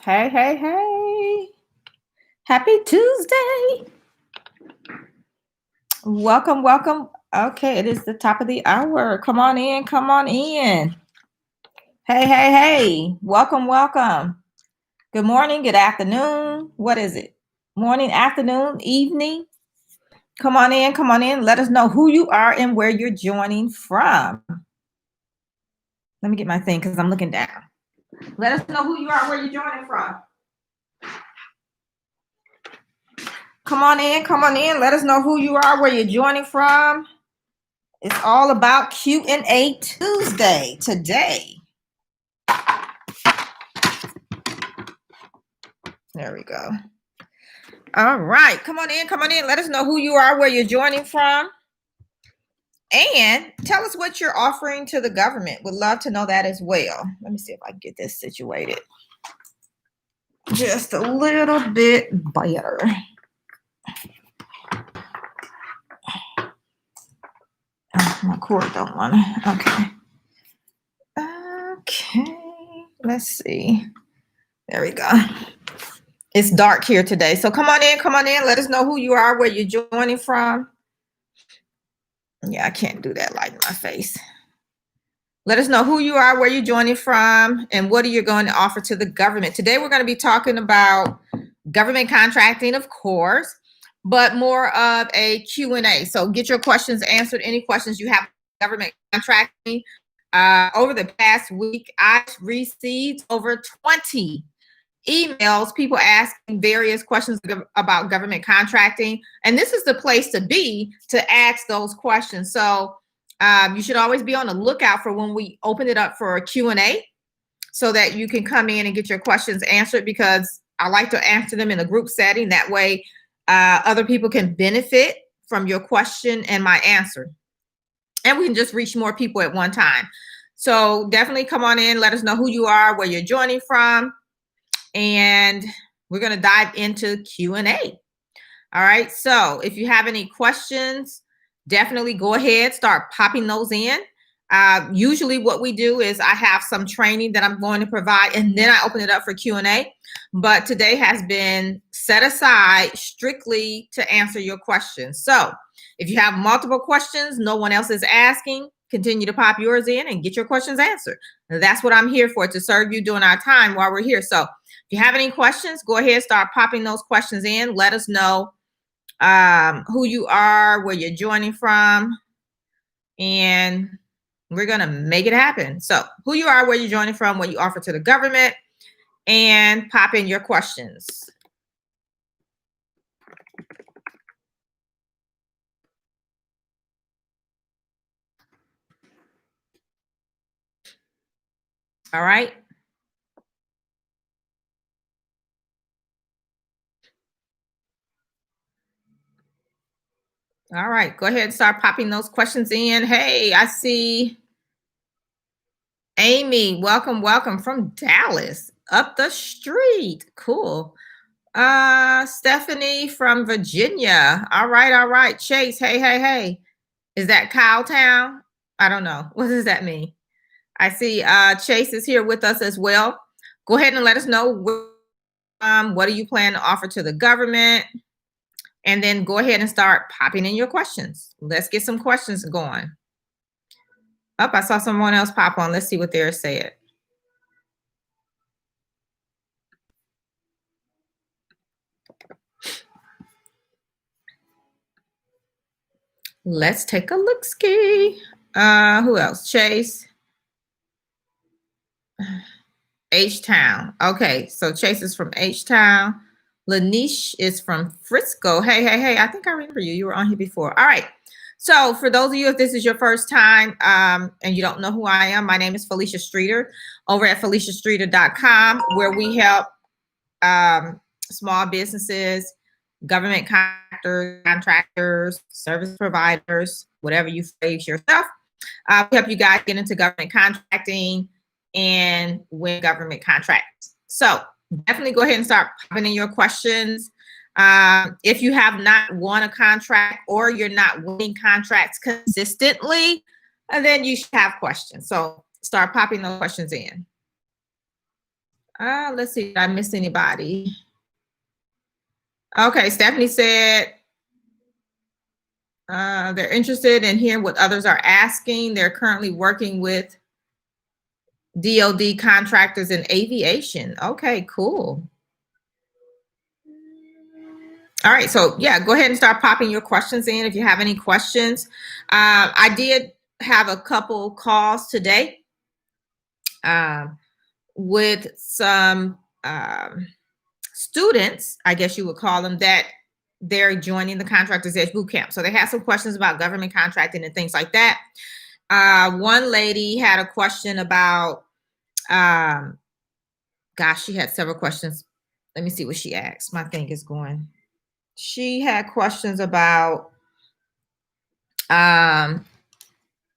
Hey, hey, hey. Happy Tuesday. Welcome, welcome. Okay, it is the top of the hour. Come on in, come on in. Hey, hey, hey. Welcome, welcome. Good morning, good afternoon. What is it? Morning, afternoon, evening. Come on in, come on in. Let us know who you are and where you're joining from. Let me get my thing because I'm looking down. Let us know who you are, where you're joining from. Come on in, come on in. Let us know who you are, where you're joining from. It's all about Q&A Tuesday today. There we go. All right, come on in, come on in. Let us know who you are, where you're joining from, and tell us what you're offering to the government. Would love to know that as well. Let me see if I can get this situated just a little bit better. Oh, my cord don't want to. Okay, let's see. There we go. It's dark here today, so come on in, come on in. Let us know who you are, where you're joining from. Yeah, I can't do that light in my face. Let us know who you are, where you're joining from, and what are you going to offer to the government. Today, we're going to be talking about government contracting, of course, but more of a Q&A. So get your questions answered. Any questions you have government contracting. Over the past week, I've received over 20 emails, people asking various questions about government contracting. And this is the place to be to ask those questions. So you should always be on the lookout for when we open it up for a Q&A so that you can come in and get your questions answered, because I like to answer them in a group setting. That way other people can benefit from your question and my answer. And we can just reach more people at one time. So definitely come on in. Let us know who you are, where you're joining from. And we're going to dive into Q&A. All right. So if you have any questions, definitely go ahead, start popping those in. Usually what we do is I have some training that I'm going to provide, and then I open it up for Q&A. But today has been set aside strictly to answer your questions. So if you have multiple questions, no one else is asking, continue to pop yours in and get your questions answered. That's what I'm here for, to serve you during our time while we're here. So if you have any questions, go ahead, start popping those questions in. Let us know who you are, where you're joining from, and we're going to make it happen. So who you are, where you're joining from, what you offer to the government, and pop in your questions. All right. All right, go ahead and start popping those questions in. Hey, I see Amy. Welcome, welcome from Dallas, up the street. Cool. Stephanie from Virginia. All right, all right. Chase, hey, hey, hey. Is that Cowtown? I don't know. What does that mean? I see Chase is here with us as well. Go ahead and let us know what do you plan to offer to the government? And then go ahead and start popping in your questions. Let's get some questions going. Oh, I saw someone else pop on. Let's see what they're saying. Let's take a look-ski. Who else? Chase. H-Town. Okay, so Chase is from H-Town. Lanish is from Frisco. Hey, hey, hey. I think I remember you. You were on here before. All right. So for those of you, if this is your first time and you don't know who I am, my name is Felicia Streeter over at FeliciaStreeter.com, where we help small businesses, government contractors, service providers, whatever you phrase yourself. We help you guys get into government contracting and win government contracts. So definitely go ahead and start popping in your questions. If you have not won a contract or you're not winning contracts consistently, then you should have questions. So start popping those questions in. Let's see, did I miss anybody? Okay, Stephanie said they're interested in hearing what others are asking. They're currently working with DoD contractors in aviation. Okay, cool. All right, so yeah, go ahead and start popping your questions in if you have any questions. I did have a couple calls today with some students, I guess you would call them, that they're joining the Contractors Edge Bootcamp. So they had some questions about government contracting and things like that. One lady had a question about, gosh, she had several questions. Let me see what she asked. My thing is going. She had questions about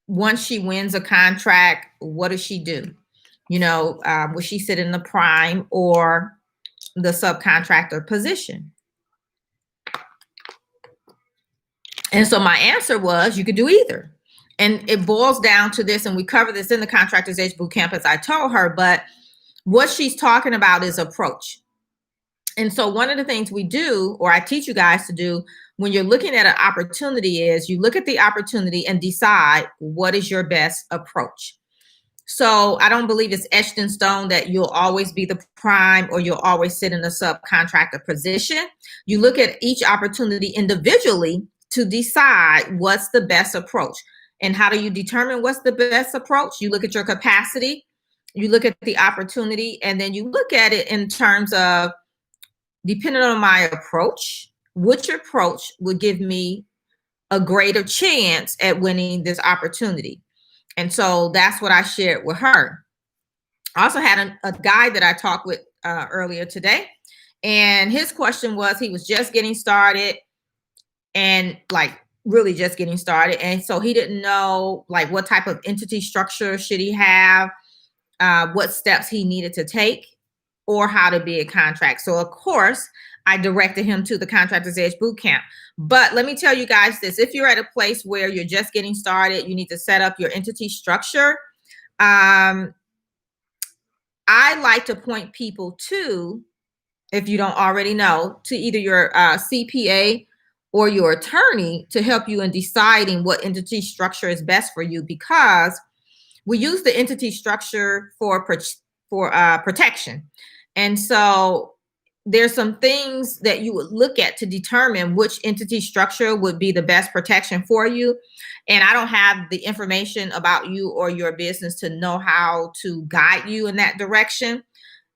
once she wins a contract, what does she do? You know, will she sit in the prime or the subcontractor position? And so my answer was, you could do either. And it boils down to this, and we cover this in the Contractors Edge Bootcamp, as I told her, but what she's talking about is approach. And so one of the things we do, or I teach you guys to do when you're looking at an opportunity, is you look at the opportunity and decide what is your best approach. So I don't believe it's etched in stone that you'll always be the prime or you'll always sit in a subcontractor position. You look at each opportunity individually to decide what's the best approach. And how do you determine what's the best approach? You look at your capacity, you look at the opportunity, and then you look at it in terms of, depending on my approach, which approach would give me a greater chance at winning this opportunity. And so that's what I shared with her. I also had a guy that I talked with earlier today, and his question was, he was just getting started, and like really just getting started. And so he didn't know like what type of entity structure should he have, what steps he needed to take, or how to be a contract. So of course, I directed him to the Contractors Edge Bootcamp. But let me tell you guys this, if you're at a place where you're just getting started, you need to set up your entity structure. I like to point people to, if you don't already know, to either your CPA or your attorney to help you in deciding what entity structure is best for you, because we use the entity structure for protection. And so there's some things that you would look at to determine which entity structure would be the best protection for you. And I don't have the information about you or your business to know how to guide you in that direction.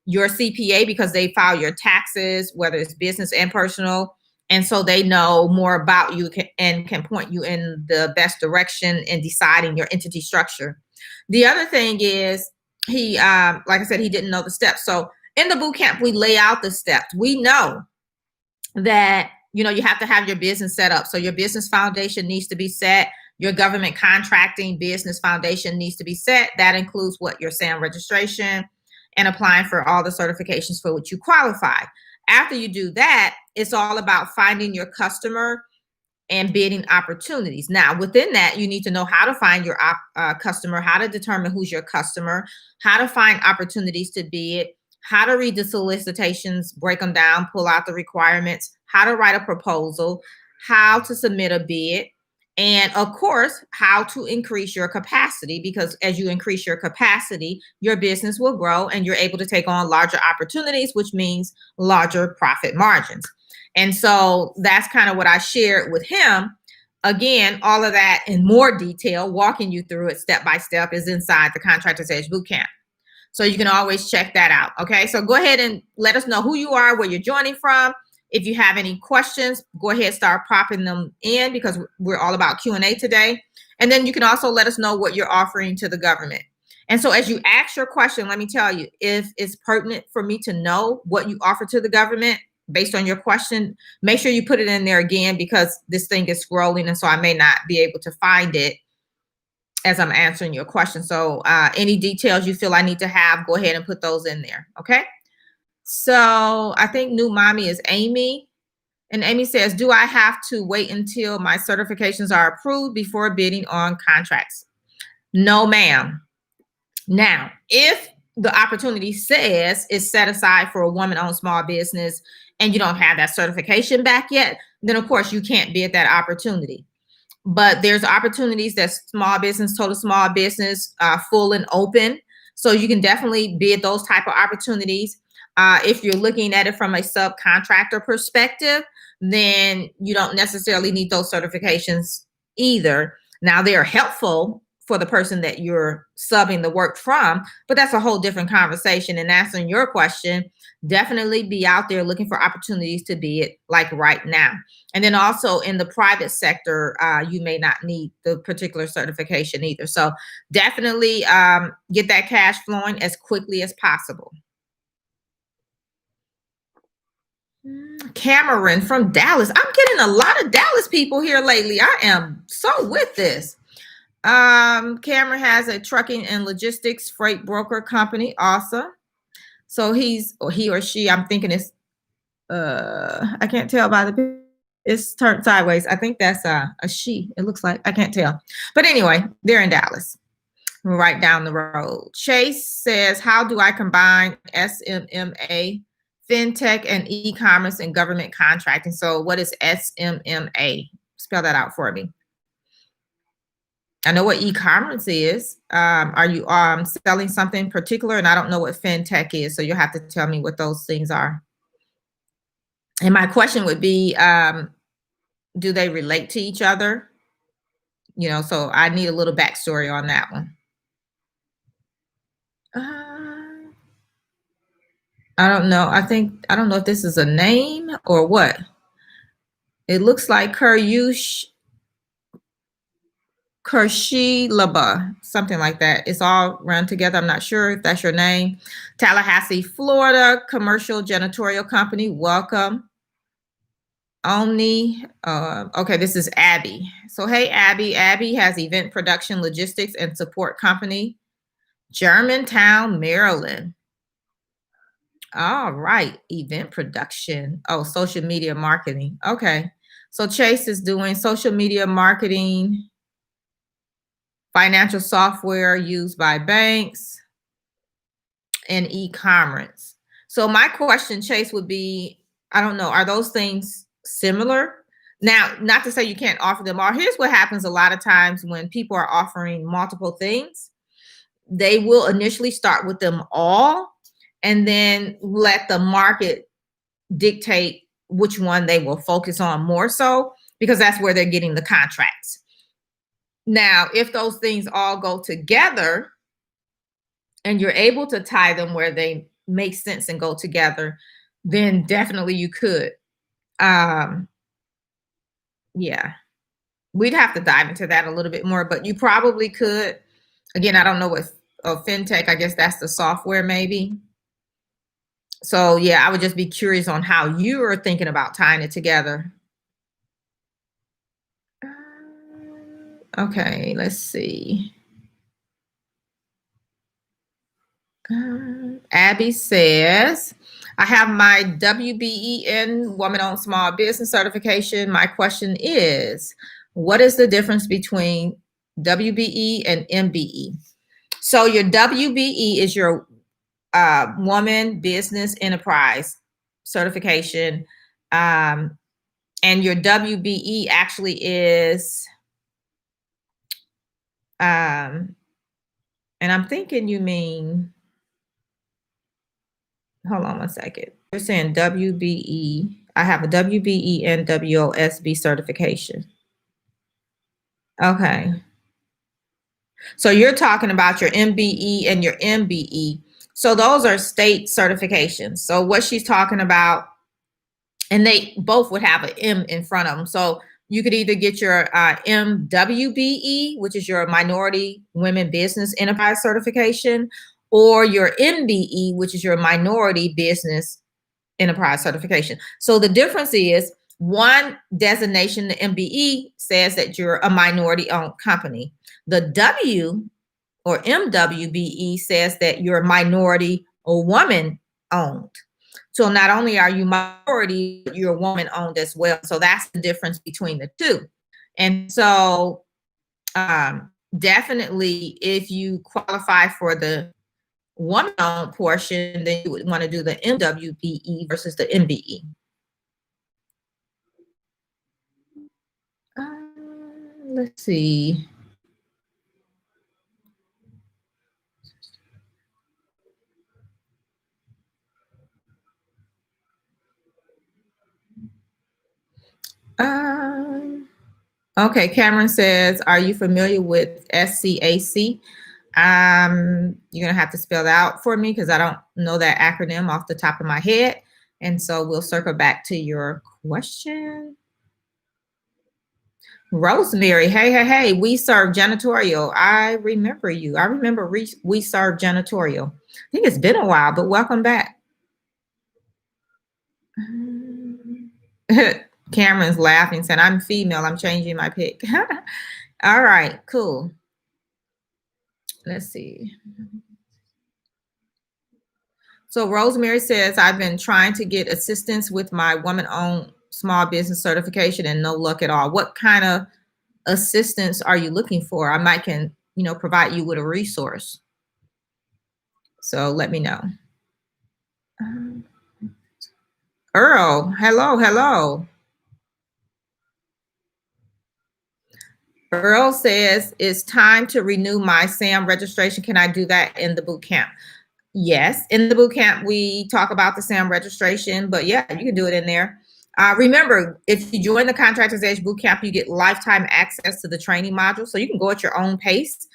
Your CPA, because they file your taxes, whether it's business and personal, and so they know more about you and can point you in the best direction in deciding your entity structure. The other thing is, he, like I said, he didn't know the steps. So in the boot camp, we lay out the steps. We know that, you know, you have to have your business set up. So your business foundation needs to be set. Your government contracting business foundation needs to be set. That includes what your SAM registration and applying for all the certifications for which you qualify. After you do that, it's all about finding your customer and bidding opportunities. Now, within that, you need to know how to find your customer, how to determine who's your customer, how to find opportunities to bid, how to read the solicitations, break them down, pull out the requirements, how to write a proposal, how to submit a bid, and of course, how to increase your capacity, because as you increase your capacity, your business will grow and you're able to take on larger opportunities, which means larger profit margins. And so that's kind of what I shared with him. Again, all of that in more detail, walking you through it step by step, is inside the Contractors Edge Bootcamp. So you can always check that out. Okay, so go ahead and let us know who you are, where you're joining from. If you have any questions, go ahead and start popping them in, because we're all about Q&A today. And then you can also let us know what you're offering to the government. And so as you ask your question, let me tell you, if it's pertinent for me to know what you offer to the government based on your question, make sure you put it in there again, because this thing is scrolling, and so I may not be able to find it as I'm answering your question. So any details you feel I need to have, go ahead and put those in there, okay? So I think new mommy is Amy. And Amy says, do I have to wait until my certifications are approved before bidding on contracts? No, ma'am. Now, if the opportunity says is set aside for a woman-owned small business and you don't have that certification back yet, then of course you can't bid that opportunity. But there's opportunities that small business, total small business, full and open. So you can definitely bid those type of opportunities. If you're looking at it from a subcontractor perspective, then you don't necessarily need those certifications either. Now they are helpful for the person that you're subbing the work from, but that's a whole different conversation. And answering your question, definitely be out there looking for opportunities to bid like right now. And then also in the private sector, you may not need the particular certification either. So definitely get that cash flowing as quickly as possible. Cameron from Dallas. I'm getting a lot of Dallas people here lately. I am so with this. Cameron has a trucking and logistics freight broker company. Awesome. So he or she, I'm thinking it's, I can't tell by the, it's turned sideways. I think that's a she. It looks like, I can't tell. But anyway, they're in Dallas, right down the road. Chase says, how do I combine SMMA, fintech, and e-commerce and government contracting? So what is SMMA? Spell that out for me. I know what e-commerce is. Are you selling something particular? And I don't know what fintech is. So you'll have to tell me what those things are. And my question would be, do they relate to each other? You know, so I need a little backstory on that one. I don't know. I don't know if this is a name or what. It looks like Kershilaba, something like that. It's all run together. I'm not sure if that's your name. Tallahassee, Florida, commercial janitorial company. Welcome. Omni. Okay, this is Abby. So hey, Abby. Abby has event production, logistics, and support company, Germantown, Maryland. All right, event production. Oh, social media marketing. Okay, so Chase is doing social media marketing, financial software used by banks, and e-commerce. So my question, Chase, would be, I don't know, are those things similar? Now, not to say you can't offer them all. Here's what happens a lot of times when people are offering multiple things. They will initially start with them all and then let the market dictate which one they will focus on more so, because that's where they're getting the contracts. Now, if those things all go together and you're able to tie them where they make sense and go together, then definitely you could. Yeah, we'd have to dive into that a little bit more, but you probably could. Again, I don't know what fintech, I guess that's the software maybe. So yeah, I would just be curious on how you are thinking about tying it together. Okay, let's see. Abby says, I have my WBEN Woman-Owned Small Business Certification. My question is, what is the difference between WBE and MBE? So your WBE is your Woman Business Enterprise certification. And your WBE actually is, and I'm thinking you mean, hold on one second. You're saying WBE. I have a WBE and WOSB certification. Okay. So you're talking about your MBE and your MBE. So those are state certifications. So what she's talking about, and they both would have an M in front of them. So you could either get your MWBE, which is your Minority Women Business Enterprise certification, or your MBE, which is your Minority Business Enterprise certification. So the difference is one designation, the MBE, says that you're a minority-owned company. The W or MWBE says that you're minority or woman-owned. So not only are you minority, you're woman-owned as well. So that's the difference between the two. And so definitely, if you qualify for the woman-owned portion, then you would want to do the MWBE versus the MBE. Let's see. Okay, Cameron says, are you familiar with SCAC? You're gonna have to spell that out for me because I don't know that acronym off the top of my head. And so we'll circle back to your question. Rosemary, hey, we serve janitorial. I remember you. I remember we serve janitorial. I think it's been a while, but welcome back. Cameron's laughing, saying, I'm female, I'm changing my pick. All right, cool. Let's see. So Rosemary says, I've been trying to get assistance with my woman-owned small business certification and no luck at all. What kind of assistance are you looking for? I might can, provide you with a resource. So let me know. Earl, hello. Earl says, it's time to renew my SAM registration. Can I do that in the boot camp? Yes, in the boot camp, we talk about the SAM registration, but yeah, you can do it in there. Remember, if you join the Contractors Edge Bootcamp, you get lifetime access to the training module. So you can go at your own pace.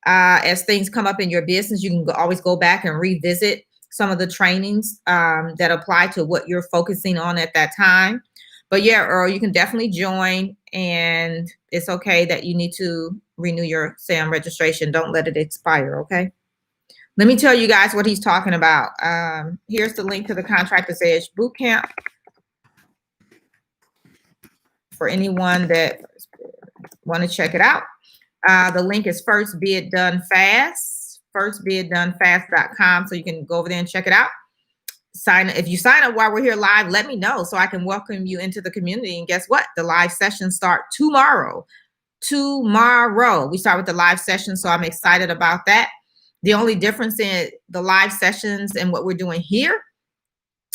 As things come up in your business, you can always go back and revisit some of the trainings that apply to what you're focusing on at that time. But yeah, Earl, you can definitely join, and it's okay that you need to renew your SAM registration. Don't let it expire, okay? Let me tell you guys what he's talking about. Here's the link to the Contractors Edge Bootcamp for anyone that want to check it out. The link is First Bid Done Fast, firstbiddonefast.com. So you can go over there and check it out. If you sign up while we're here live, let me know so I can welcome you into the community. And guess what? The live sessions start tomorrow. We start with the live session, so I'm excited about that. The only difference in the live sessions and what we're doing here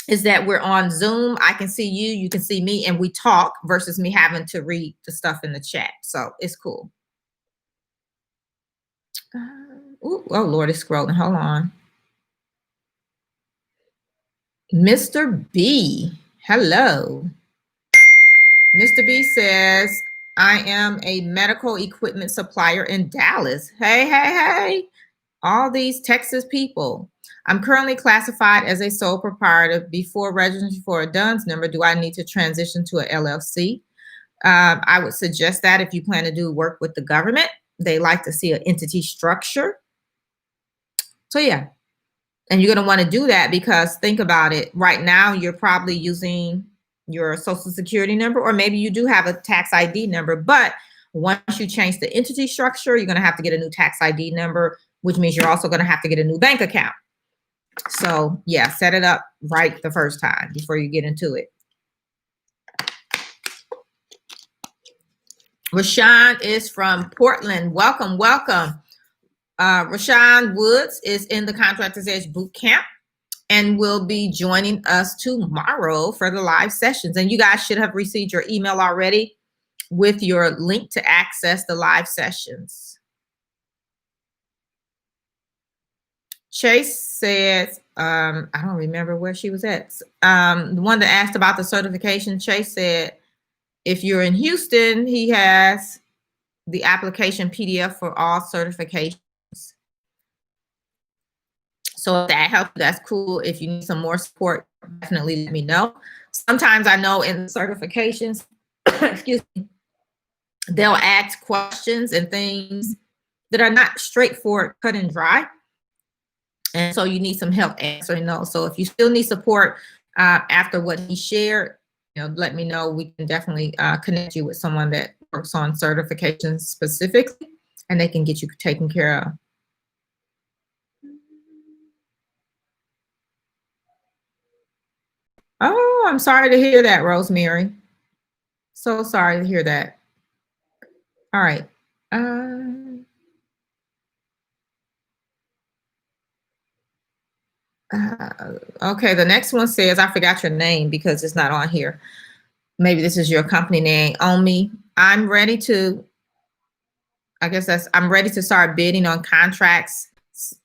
is that we're on Zoom. I can see you, you can see me, and we talk versus me having to read the stuff in the chat. So it's cool. Oh, Lord, it's scrolling. Hold on. Mr. B, hello. Mr. B says, I am a medical equipment supplier in Dallas. Hey. All these Texas people. I'm currently classified as a sole proprietor. Before registering for a DUNS number, do I need to transition to a LLC? I would suggest that if you plan to do work with the government, they like to see an entity structure. So yeah, and you're going to want to do that because think about it. Right now, you're probably using your social security number, or maybe you do have a tax ID number, but once you change the entity structure, you're going to have to get a new tax ID number, which means you're also going to have to get a new bank account. So yeah, set it up right the first time before you get into it. Rashawn is from Portland. Welcome. Rashawn Woods is in the Contractors Edge Bootcamp and will be joining us tomorrow for the live sessions. And you guys should have received your email already with your link to access the live sessions. Chase says, I don't remember where she was at. The one that asked about the certification, Chase said, if you're in Houston, he has the application PDF for all certifications. So if that helps, that's cool. If you need some more support, definitely let me know. Sometimes I know in certifications, excuse me, they'll ask questions and things that are not straightforward, cut and dry. And so you need some help answering those. So if you still need support after what he shared, let me know. We can definitely connect you with someone that works on certifications specifically, and they can get you taken care of. Oh, I'm sorry to hear that, Rosemary. So sorry to hear that. All right. Okay, the next one says, I forgot your name because it's not on here. Maybe this is your company name. Omi, I'm ready to, I guess I'm ready to start bidding on contracts,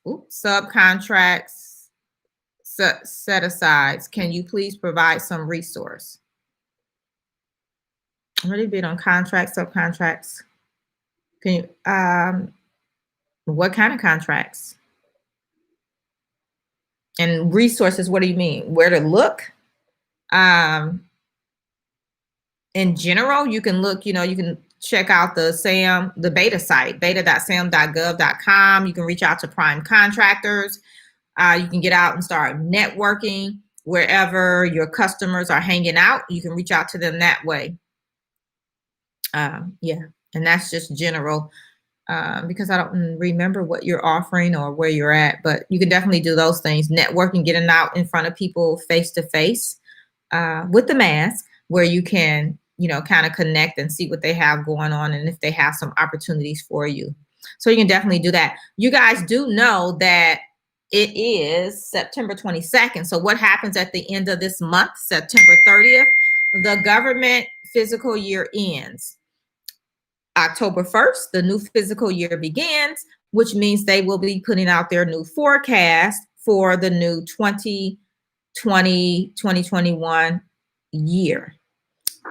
subcontracts, set asides. Can you please provide some resource? I'm ready to bid on contracts, subcontracts. Can you, what kind of contracts? And resources, what do you mean? Where to look? In general, you can look, you can check out the beta site, beta.sam.gov.com. You can reach out to prime contractors. You can get out and start networking wherever your customers are hanging out. You can reach out to them that way. Yeah, and that's just general because I don't remember what you're offering or where you're at, but you can definitely do those things. Networking, getting out in front of people face to face with the mask, where you can, kind of connect and see what they have going on and if they have some opportunities for you. So you can definitely do that. You guys do know that it is September 22nd. So what happens at the end of this month, September 30th? The government fiscal year ends. October 1st, the new fiscal year begins, which means they will be putting out their new forecast for the new 2020-2021 year.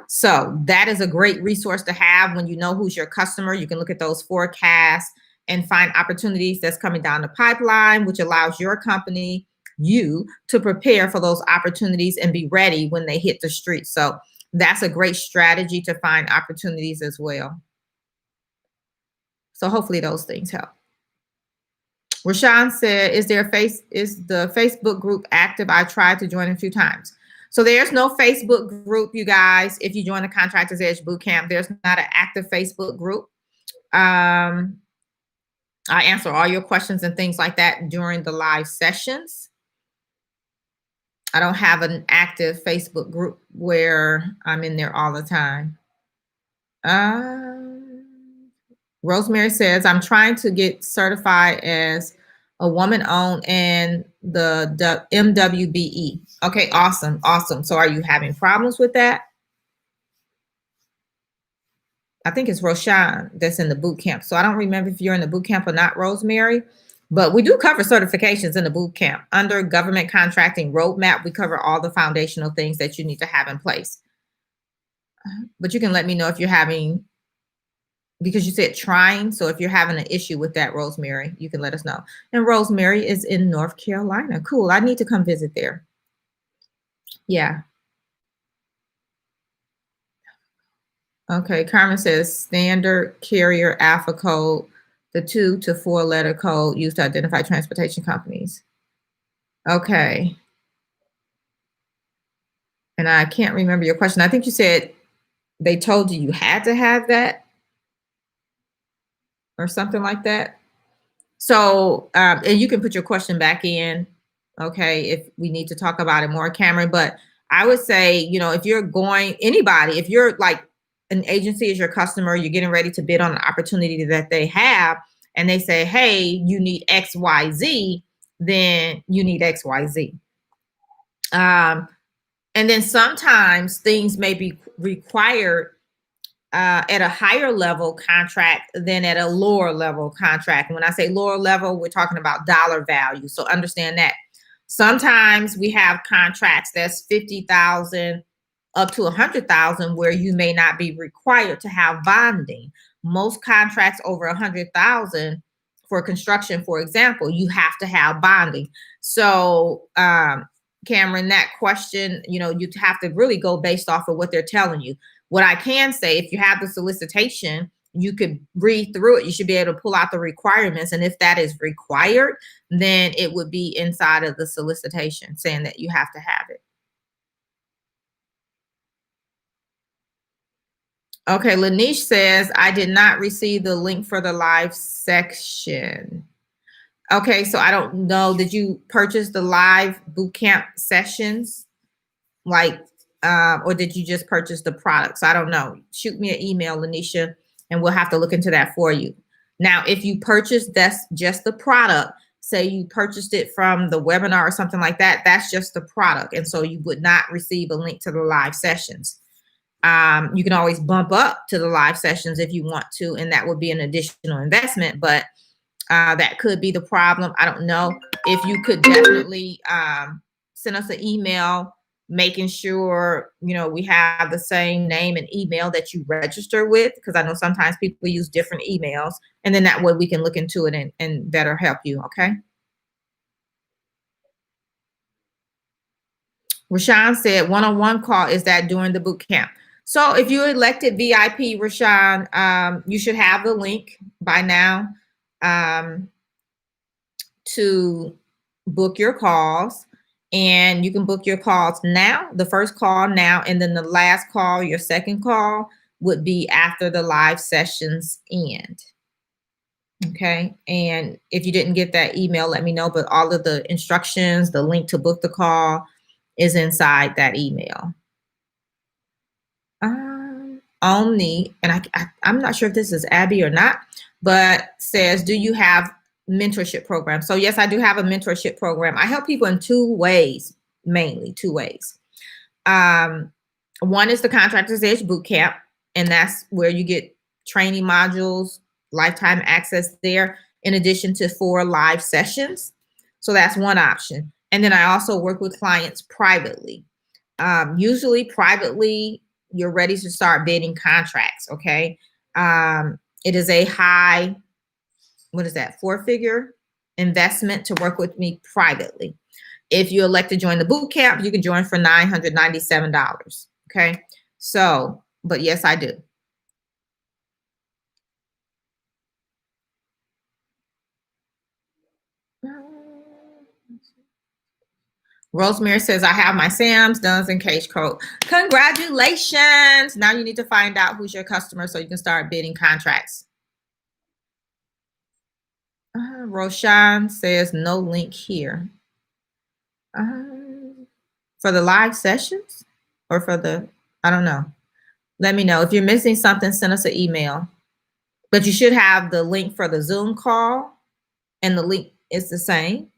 So that is a great resource to have when you know who's your customer. You can look at those forecasts and find opportunities that's coming down the pipeline, which allows your company, you, to prepare for those opportunities and be ready when they hit the street. So that's a great strategy to find opportunities as well. So hopefully those things help. Rashawn said, is the Facebook group active? I tried to join a few times. So there's no Facebook group, you guys. If you join the Contractors Edge Bootcamp, there's not an active Facebook group. I answer all your questions and things like that during the live sessions. I don't have an active Facebook group where I'm in there all the time. Rosemary says, I'm trying to get certified as a woman-owned and the MWBE. Okay, awesome, awesome. So are you having problems with that? I think it's Roshan that's in the boot camp. So I don't remember if you're in the boot camp or not, Rosemary, but we do cover certifications in the boot camp. Under government contracting roadmap, we cover all the foundational things that you need to have in place. But you can let me know if you're having, because you said trying. So if you're having an issue with that, Rosemary, you can let us know. And Rosemary is in North Carolina. Cool. I need to come visit there. Yeah. Okay. Carmen says standard carrier alpha code, the 2 to 4 letter code used to identify transportation companies. Okay. And I can't remember your question. I think you said they told you you had to have that or something like that. So, and you can put your question back in, okay, if we need to talk about it more, Cameron. But I would say, if you're going, anybody, if you're like an agency is your customer, you're getting ready to bid on an opportunity that they have, and they say, hey, you need X, Y, Z, then you need X, Y, Z. And then sometimes things may be required at a higher level contract than at a lower level contract. And when I say lower level, we're talking about dollar value. So understand that. Sometimes we have contracts that's $50,000 up to $100,000 where you may not be required to have bonding. Most contracts over $100,000 for construction, for example, you have to have bonding. So, Cameron, that question, you'd have to really go based off of what they're telling you. What I can say, if you have the solicitation, you could read through it. You should be able to pull out the requirements. And if that is required, then it would be inside of the solicitation saying that you have to have it. Okay, Lanish says, I did not receive the link for the live section. Okay, so I don't know. Did you purchase the live bootcamp sessions? Or did you just purchase the products? I don't know. Shoot me an email, Lanisha, and we'll have to look into that for you. Now, if you purchase just the product, say you purchased it from the webinar or something like that, that's just the product. And so you would not receive a link to the live sessions. You can always bump up to the live sessions if you want to, and that would be an additional investment, but that could be the problem. I don't know. If you could definitely send us an email making sure, you know, we have the same name and email that you register with, because I know sometimes people use different emails, and then that way we can look into it and better help you, okay? Rashawn said one-on-one call, is that during the boot camp? So if you elected VIP, Rashawn, you should have the link by now to book your calls. And you can book your calls now, the first call now, and then the last call, your second call, would be after the live sessions end. Okay. And if you didn't get that email, let me know. But all of the instructions, the link to book the call is inside that email. Only, and I'm not sure if this is Abby or not, but says, do you have mentorship program? So yes, I do have a mentorship program. I help people in two ways, mainly two ways. One is the Contractors Edge Bootcamp, and that's where you get training modules, lifetime access there, in addition to 4 live sessions. So that's one option. And then I also work with clients privately. Usually privately, you're ready to start bidding contracts, okay? It is a high, what is that, 4-figure investment to work with me privately. If you elect to join the boot camp, you can join for $997, okay? So, but yes, I do. Rosemary says, I have my Sam's, Duns, and Cage code. Congratulations. Now you need to find out who's your customer so you can start bidding contracts. Roshan says, no link here. For the live sessions or for the, I don't know. Let me know. If you're missing something, send us an email. But you should have the link for the Zoom call, and the link is the same.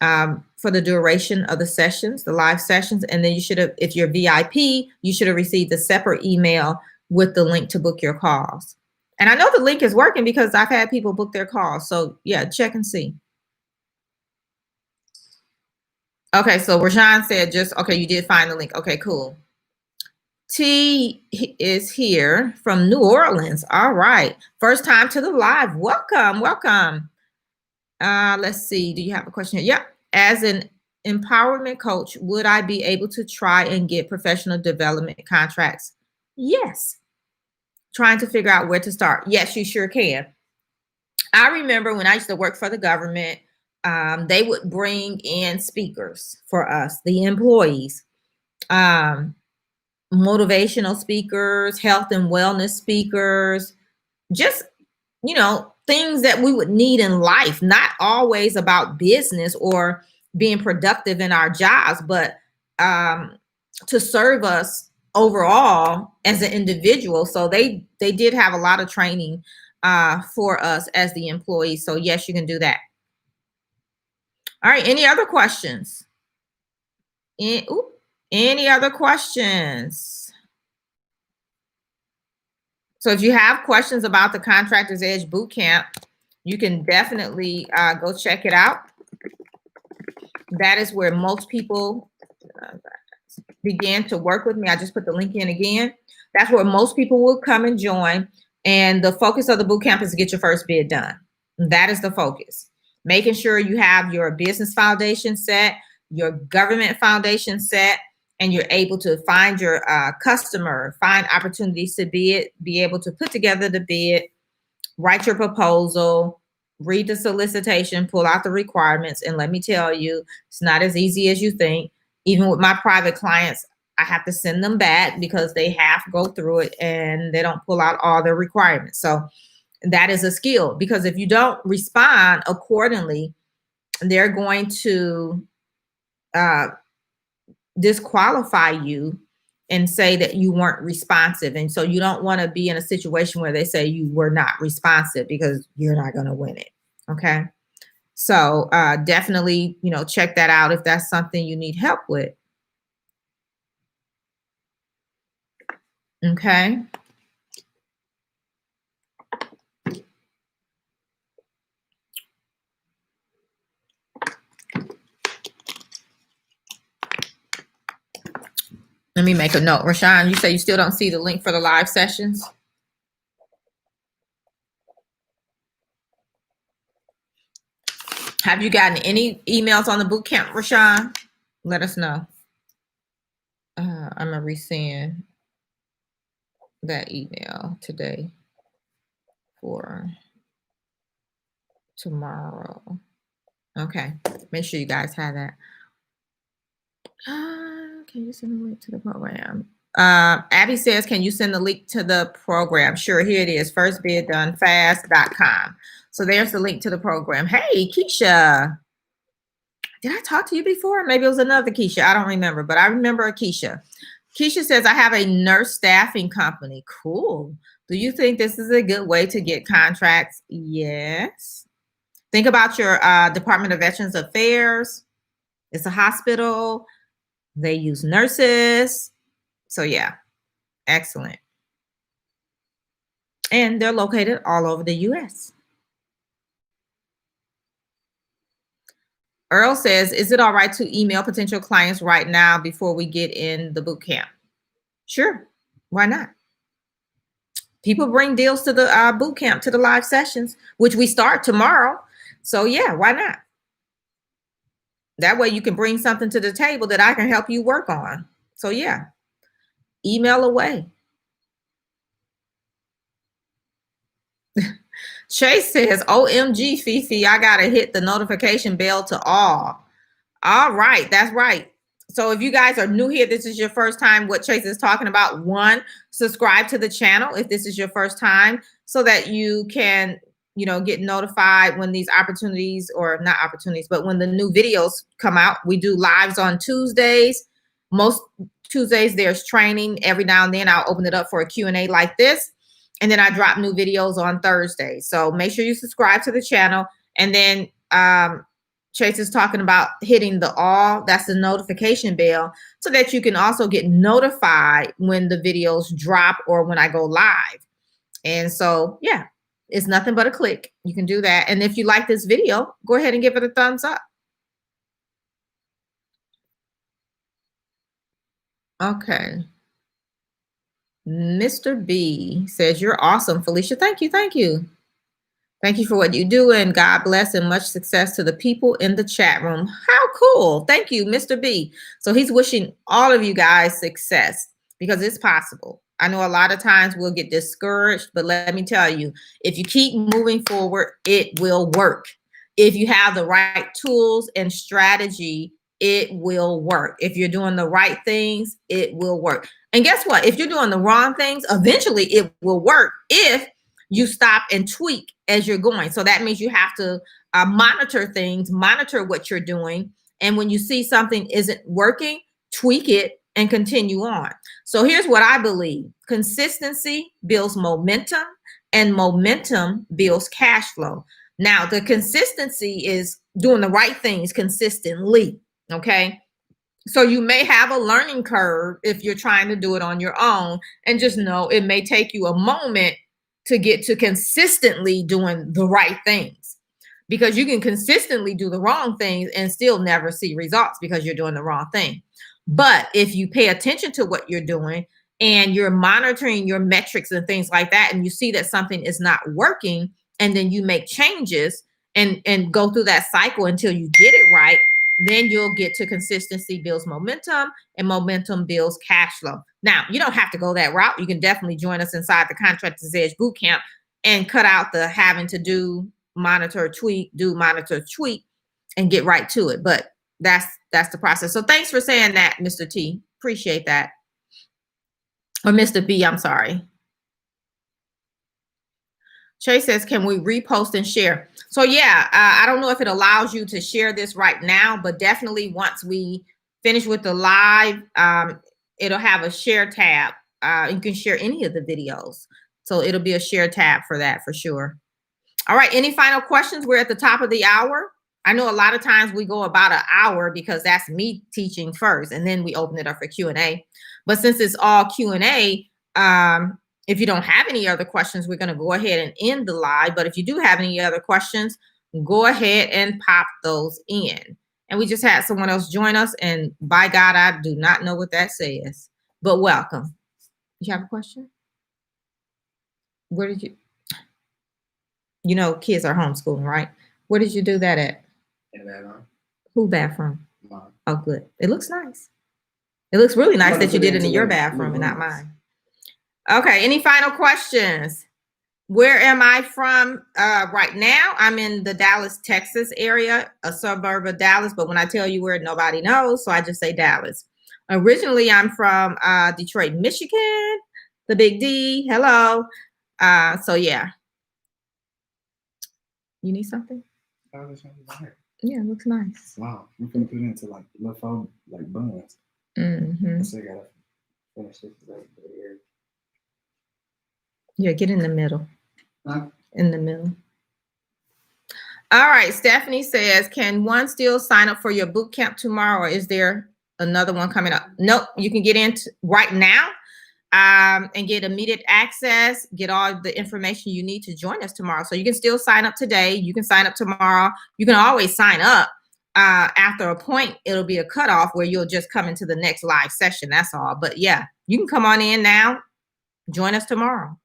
For the duration of the sessions, the live sessions. And then you should have, if you're VIP, you should have received a separate email with the link to book your calls. And I know the link is working because I've had people book their calls. So yeah, check and see. Okay, so Rajan said okay, you did find the link. Okay, cool. T is here from New Orleans. All right. First time to the live. Welcome, welcome. Let's see. Do you have a question here? Yep. As an empowerment coach, would I be able to try and get professional development contracts? Yes. Trying to figure out where to start. Yes, you sure can. I remember when I used to work for the government, they would bring in speakers for us, the employees, motivational speakers, health and wellness speakers, just, you know, things that we would need in life, not always about business or being productive in our jobs, but to serve us overall as an individual. So they did have a lot of training for us as the employees. So yes, you can do that. All right, any other questions? Any other questions? So if you have questions about the Contractors Edge Bootcamp, you can definitely go check it out. That is where most people began to work with me. I just put the link in again. That's where most people will come and join. And the focus of the bootcamp is to get your first bid done. That is the focus. Making sure you have your business foundation set, your government foundation set, and you're able to find your customer, find opportunities to bid, be able to put together the bid, write your proposal, read the solicitation, pull out the requirements. And let me tell you, it's not as easy as you think. Even with my private clients, I have to send them back because they have to go through it and they don't pull out all the requirements. So that is a skill, because if you don't respond accordingly, they're going to disqualify you and say that you weren't responsive. And so you don't want to be in a situation where they say you were not responsive, because you're not going to win it. Okay. So definitely, check that out if that's something you need help with. Okay. Let me make a note. Rashawn, you say you still don't see the link for the live sessions? Have you gotten any emails on the boot camp, Rashawn? Let us know. I'm going to resend that email today for tomorrow. Okay. Make sure you guys have that. Can you send the link to the program? Abby says, can you send the link to the program? Sure, here it is, firstbiddonefast.com. So there's the link to the program. Hey, Keisha. Did I talk to you before? Maybe it was another Keisha. I don't remember, but I remember a Keisha. Keisha says, I have a nurse staffing company. Cool. Do you think this is a good way to get contracts? Yes. Think about your Department of Veterans Affairs. It's a hospital. They use nurses. So yeah, excellent. And they're located all over the U.S. Earl says, is it all right to email potential clients right now before we get in the boot camp? Sure. Why not? People bring deals to the boot camp, to the live sessions, which we start tomorrow. So yeah, why not? That way you can bring something to the table that I can help you work on. So yeah, email away. Chase says, OMG, Fifi, I got to hit the notification bell to all. All right, that's right. So if you guys are new here, this is your first time, what Chase is talking about, one, subscribe to the channel if this is your first time so that you can, get notified when these opportunities, or not opportunities, but when the new videos come out. We do lives on Tuesdays. Most Tuesdays there's training. Every now and then I'll open it up for a Q&A like this. And then I drop new videos on Thursday. So make sure you subscribe to the channel. And then Chase is talking about hitting the all, that's the notification bell, so that you can also get notified when the videos drop or when I go live. And so, yeah, it's nothing but a click. You can do that. And if you like this video, go ahead and give it a thumbs up. Okay. Mr. B says, you're awesome, Felicia. Thank you. Thank you. Thank you for what you do, and God bless and much success to the people in the chat room. How cool. Thank you, Mr. B. So he's wishing all of you guys success because it's possible. I know a lot of times we'll get discouraged, but let me tell you, if you keep moving forward, it will work. If you have the right tools and strategy, it will work. If you're doing the right things, it will work. And guess what? If you're doing the wrong things, eventually it will work if you stop and tweak as you're going. So that means you have to monitor things, monitor what you're doing. And when you see something isn't working, tweak it and continue on. So here's what I believe. Consistency builds momentum, and momentum builds cash flow. Now, the consistency is doing the right things consistently, okay? So you may have a learning curve if you're trying to do it on your own, and just know it may take you a moment to get to consistently doing the right things, because you can consistently do the wrong things and still never see results because you're doing the wrong thing. But if you pay attention to what you're doing and you're monitoring your metrics and things like that, and you see that something is not working, and then you make changes and go through that cycle until you get it right, then you'll get to consistency builds momentum, and momentum builds cash flow. Now, you don't have to go that route. You can definitely join us inside the Contractors Edge Bootcamp and cut out the having to do monitor, tweak, and get right to it. But that's the process. So thanks for saying that, Mr. T. Appreciate that. Or Mr. B, I'm sorry. Chase says, can we repost and share? So yeah, I don't know if it allows you to share this right now, but definitely once we finish with the live, it'll have a share tab. You can share any of the videos. So it'll be a share tab for that for sure. All right, any final questions? We're at the top of the hour. I know a lot of times we go about an hour because that's me teaching first, and then we open it up for Q&A. But since it's all Q&A, if you don't have any other questions, we're going to go ahead and end the live. But if you do have any other questions, go ahead and pop those in. And we just had someone else join us, and by God, I do not know what that says, but welcome. You have a question? Where did you know, kids are homeschooling, right? Where did you do that at? In the bathroom. Who bathroom? Mine. Oh, good. It looks nice. It looks really nice that you did it in your bathroom and not mine. Okay, any final questions? Where am I from right now? I'm in the Dallas, Texas area, a suburb of Dallas, but when I tell you where, nobody knows, so I just say Dallas. Originally, I'm from Detroit, Michigan, the Big D. Hello. So yeah. You need something? Yeah, it looks nice. Wow, I'm gonna put it into like left out like buns. Mm-hmm. So I gotta finish this right here. Yeah, get in the middle. Huh? In the middle. All right, Stephanie says, can one still sign up for your boot camp tomorrow, or is there another one coming up? Nope, you can get in right now and get immediate access, get all the information you need to join us tomorrow. So you can still sign up today. You can sign up tomorrow. You can always sign up. After a point, it'll be a cutoff where you'll just come into the next live session. That's all. But yeah, you can come on in now. Join us tomorrow.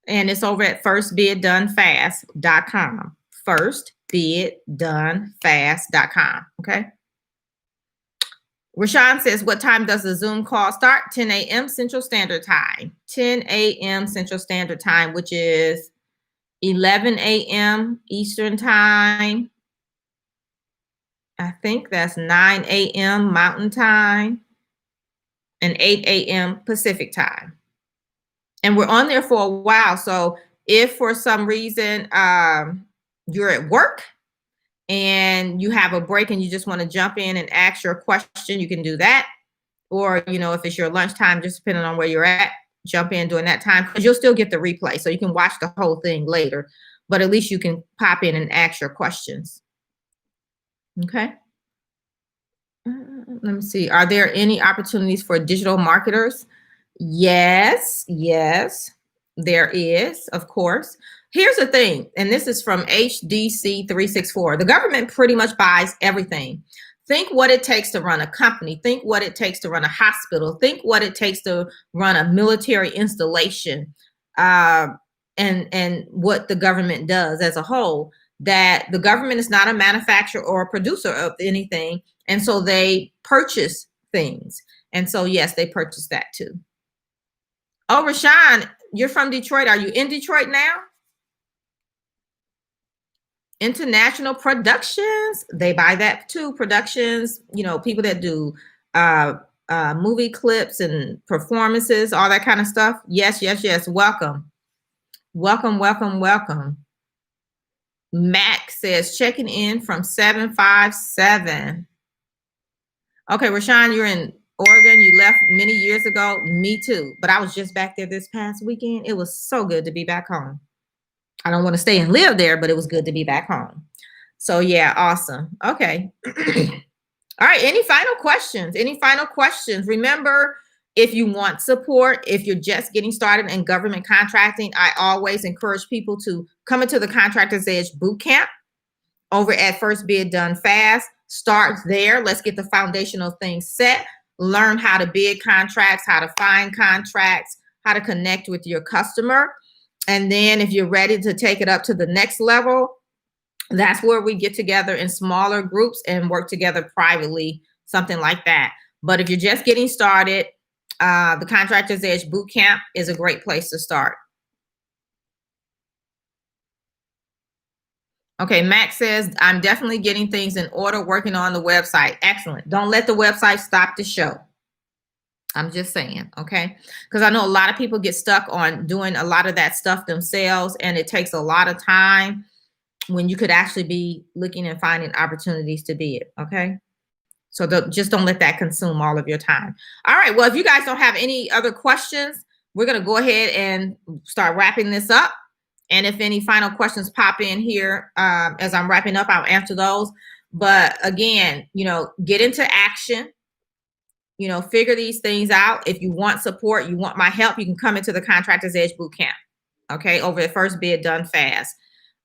And it's over at firstbiddonefast.com. Firstbiddonefast.com. Okay. Rashawn says, what time does the Zoom call start? 10 a.m. Central Standard Time. 10 a.m. Central Standard Time, which is 11 a.m. Eastern Time. I think that's 9 a.m. Mountain Time and 8 a.m. Pacific Time. And we're on there for a while. So if for some reason you're at work and you have a break and you just want to jump in and ask your question, you can do that. Or, you know, if it's your lunchtime, just depending on where you're at, jump in during that time, because you'll still get the replay. So you can watch the whole thing later, but at least you can pop in and ask your questions. Okay. Let me see. Are there any opportunities for digital marketers? Yes, there is, of course. Here's the thing, and this is from HDC 364. The government pretty much buys everything. Think what it takes to run a company. Think what it takes to run a hospital. Think what it takes to run a military installation, and what the government does as a whole. That the government is not a manufacturer or a producer of anything, and so they purchase things. And so, yes, they purchase that too. Oh, Rashawn, you're from Detroit. Are you in Detroit now? International Productions, they buy that too. Productions, you know, people that do movie clips and performances, all that kind of stuff. Yes. Welcome. Mac says, checking in from 757. Okay, Rashawn, you're in Oregon. You left many years ago. Me too. But I was just back there this past weekend. It was so good to be back home. I don't want to stay and live there, but it was good to be back home. So yeah, awesome. Okay. All right. Any final questions? Remember, if you want support, if you're just getting started in government contracting, I always encourage people to come into the Contractors Edge Bootcamp over at First Bid Done Fast. Start there. Let's get the foundational things set. Learn how to bid contracts, how to find contracts, how to connect with your customer. And then if you're ready to take it up to the next level, that's where we get together in smaller groups and work together privately, something like that. But if you're just getting started, the Contractors Edge Bootcamp is a great place to start. Okay, Max says, I'm definitely getting things in order, working on the website. Excellent. Don't let the website stop the show. I'm just saying, okay? Because I know a lot of people get stuck on doing a lot of that stuff themselves, and it takes a lot of time when you could actually be looking and finding opportunities to bid, okay? So just don't let that consume all of your time. All right, well, if you guys don't have any other questions, we're going to go ahead and start wrapping this up. And if any final questions pop in here as I'm wrapping up, I'll answer those. But again, get into action. Figure these things out. If you want support, you want my help, you can come into the Contractors Edge Bootcamp. Okay, over the first bid done fast.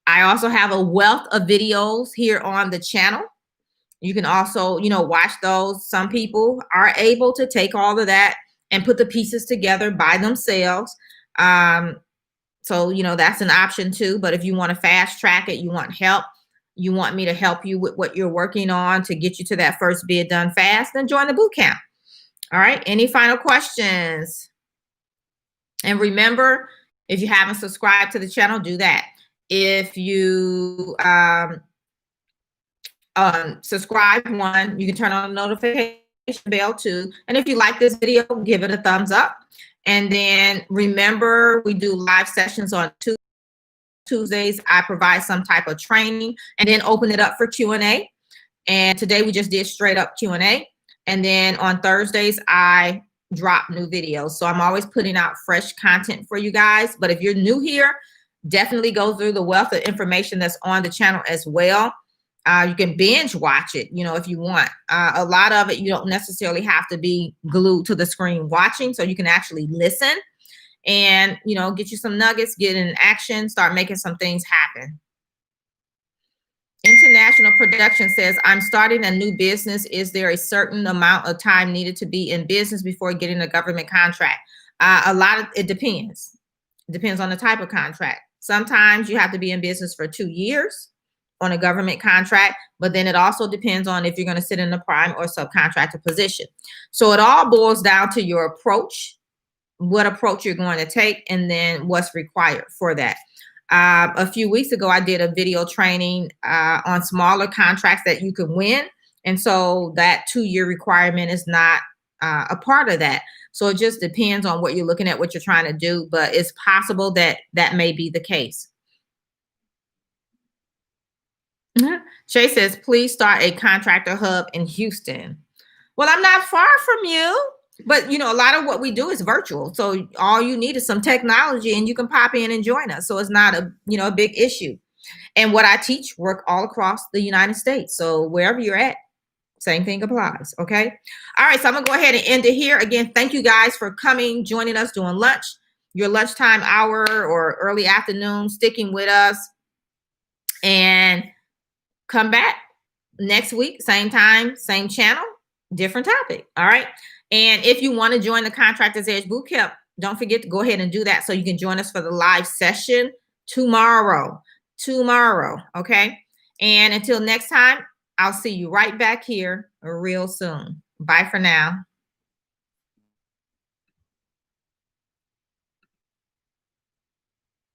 I also have a wealth of videos here on the channel. You can also, watch those. Some people are able to take all of that and put the pieces together by themselves. So, that's an option too. But if you want to fast track it, you want help, you want me to help you with what you're working on to get you to that first bid done fast, then join the boot camp. All right. Any final questions? And remember, if you haven't subscribed to the channel, do that. If you subscribe, one, you can turn on the notification bell too. And if you like this video, give it a thumbs up. And then remember, we do live sessions on Tuesdays. I provide some type of training and then open it up for Q&A. And today we just did straight up Q&A. And then on Thursdays, I drop new videos. So I'm always putting out fresh content for you guys. But if you're new here, definitely go through the wealth of information that's on the channel as well. You can binge watch it, if you want. A lot of it, you don't necessarily have to be glued to the screen watching. So you can actually listen and, get you some nuggets, get in action, start making some things happen. International Production says, I'm starting a new business. Is there a certain amount of time needed to be in business before getting a government contract? It depends. It depends on the type of contract. Sometimes you have to be in business for 2 years on a government contract, but then it also depends on if you're going to sit in the prime or subcontractor position. So it all boils down to your approach, what approach you're going to take, and then what's required for that. A few weeks ago, I did a video training on smaller contracts that you can win. And so that 2-year requirement is not a part of that. So it just depends on what you're looking at, what you're trying to do, but it's possible that that may be the case. Shay says, please start a contractor hub in Houston. Well, I'm not far from you, but a lot of what we do is virtual. So all you need is some technology and you can pop in and join us. So it's not a big issue. And what I teach work all across the United States. So wherever you're at, same thing applies. Okay. All right. So I'm going to go ahead and end it here. Again, thank you guys for coming, joining us during lunch, your lunchtime hour or early afternoon, sticking with us, and come back next week, same time, same channel, different topic. All right. And if you want to join the Contractors Edge Bootcamp, don't forget to go ahead and do that so you can join us for the live session tomorrow. Okay. And until next time, I'll see you right back here real soon. Bye for now.